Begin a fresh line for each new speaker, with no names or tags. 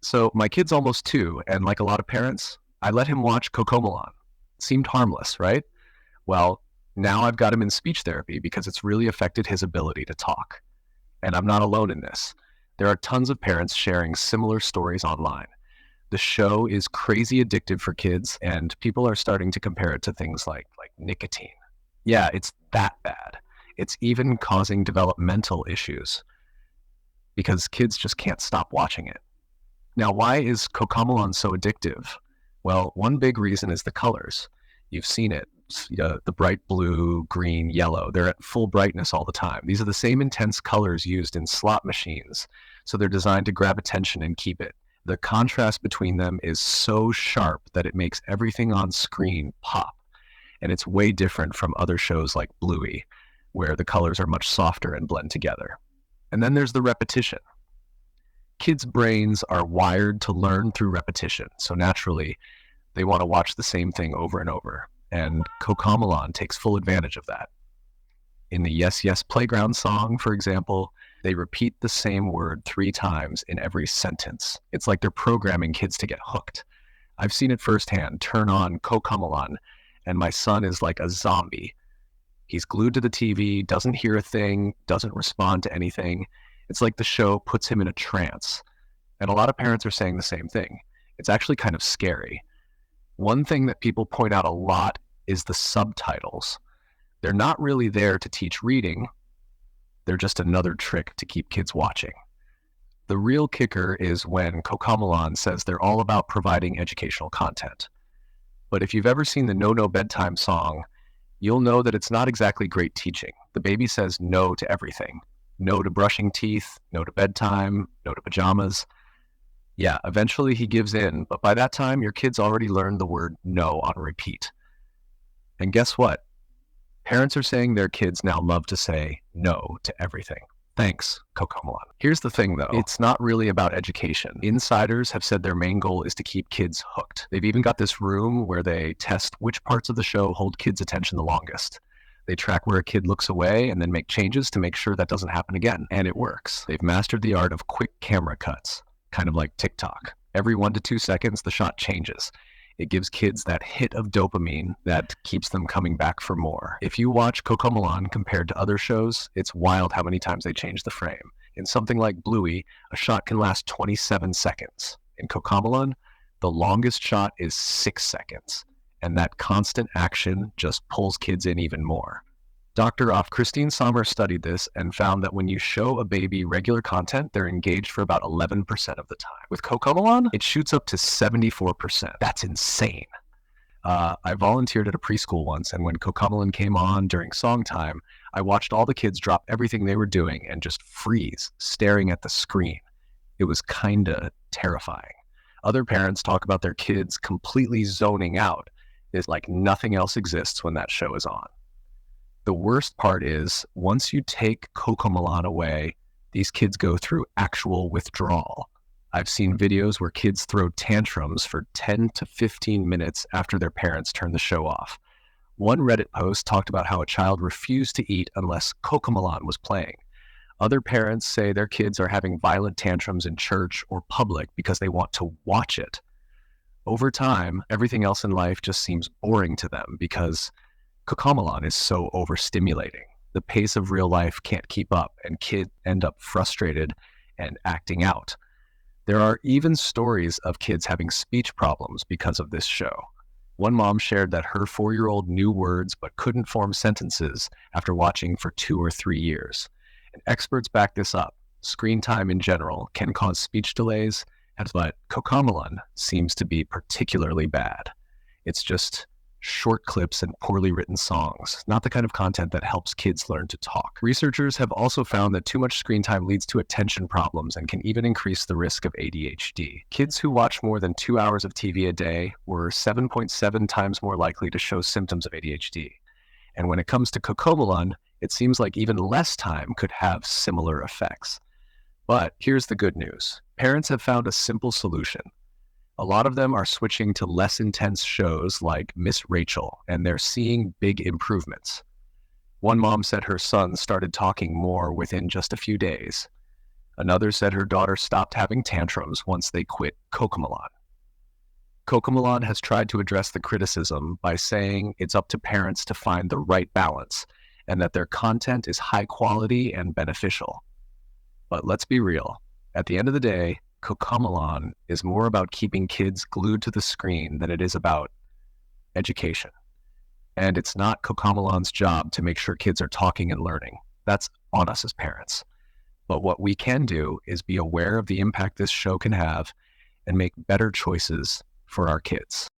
So my kid's almost 2, and like a lot of parents, I let him watch Cocomelon. Seemed harmless, right? Well, now I've got him in speech therapy because it's really affected his ability to talk. And I'm not alone in this. There are tons of parents sharing similar stories online. The show is crazy addictive for kids, and people are starting to compare it to things like nicotine. Yeah, it's that bad. It's even causing developmental issues because kids just can't stop watching it. Now, why is Cocomelon so addictive? Well, one big reason is the colors. You've seen it. The bright blue, green, yellow. They're at full brightness all the time. These are the same intense colors used in slot machines, so they're designed to grab attention and keep it. The contrast between them is so sharp that it makes everything on screen pop. And it's way different from other shows like Bluey, where the colors are much softer and blend together. And then there's the repetition. Kids' brains are wired to learn through repetition, so naturally, they want to watch the same thing over and over. And Cocomelon takes full advantage of that. In the Yes Yes Playground song, for example, they repeat the same word 3 times in every sentence. It's like they're programming kids to get hooked. I've seen it firsthand. Turn on Cocomelon, and my son is like a zombie. He's glued to the TV, doesn't hear a thing, doesn't respond to anything. It's like the show puts him in a trance. And a lot of parents are saying the same thing. It's actually kind of scary. One thing that people point out a lot is the subtitles. They're not really there to teach reading. They're just another trick to keep kids watching. The real kicker is when Cocomelon says they're all about providing educational content. But if you've ever seen the No No Bedtime song, you'll know that it's not exactly great teaching. The baby says no to everything. No to brushing teeth, no to bedtime, no to pajamas. Yeah, eventually he gives in, but by that time, your kid's already learned the word no on repeat. And guess what? Parents are saying their kids now love to say no to everything. Thanks, Cocomelon. Here's the thing, though. It's not really about education. Insiders have said their main goal is to keep kids hooked. They've even got this room where they test which parts of the show hold kids' attention the longest. They track where a kid looks away and then make changes to make sure that doesn't happen again. And it works. They've mastered the art of quick camera cuts, kind of like TikTok. Every 1 to 2 seconds, the shot changes. It gives kids that hit of dopamine that keeps them coming back for more. If you watch Cocomelon compared to other shows, it's wild how many times they change the frame. In something like Bluey, a shot can last 27 seconds. In Cocomelon, the longest shot is 6 seconds. And that constant action just pulls kids in even more. Dr. Off Christine Sommer studied this and found that when you show a baby regular content, they're engaged for about 11% of the time. With Cocomelon, it shoots up to 74%. That's insane. I volunteered at a preschool once, and when Cocomelon came on during song time, I watched all the kids drop everything they were doing and just freeze, staring at the screen. It was kinda terrifying. Other parents talk about their kids completely zoning out. It's like nothing else exists when that show is on. The worst part is, once you take Cocomelon away, these kids go through actual withdrawal. I've seen videos where kids throw tantrums for 10 to 15 minutes after their parents turn the show off. One Reddit post talked about how a child refused to eat unless Cocomelon was playing. Other parents say their kids are having violent tantrums in church or public because they want to watch it. Over time, everything else in life just seems boring to them because Cocomelon is so overstimulating. The pace of real life can't keep up, and kids end up frustrated and acting out. There are even stories of kids having speech problems because of this show. One mom shared that her 4-year-old knew words but couldn't form sentences after watching for 2 or 3 years. And experts back this up. Screen time in general can cause speech delays, but Cocomelon seems to be particularly bad. It's just short clips and poorly written songs, not the kind of content that helps kids learn to talk. Researchers have also found that too much screen time leads to attention problems and can even increase the risk of ADHD. Kids who watch more than 2 hours of TV a day were 7.7 times more likely to show symptoms of ADHD. And when it comes to Cocomelon, it seems like even less time could have similar effects. But here's the good news. Parents have found a simple solution. A lot of them are switching to less intense shows like Miss Rachel, and they're seeing big improvements. One mom said her son started talking more within just a few days. Another said her daughter stopped having tantrums once they quit Cocomelon. Cocomelon has tried to address the criticism by saying it's up to parents to find the right balance and that their content is high quality and beneficial. But let's be real. At the end of the day, Cocomelon is more about keeping kids glued to the screen than it is about education. And it's not Cocomelon's job to make sure kids are talking and learning. That's on us as parents. But what we can do is be aware of the impact this show can have and make better choices for our kids.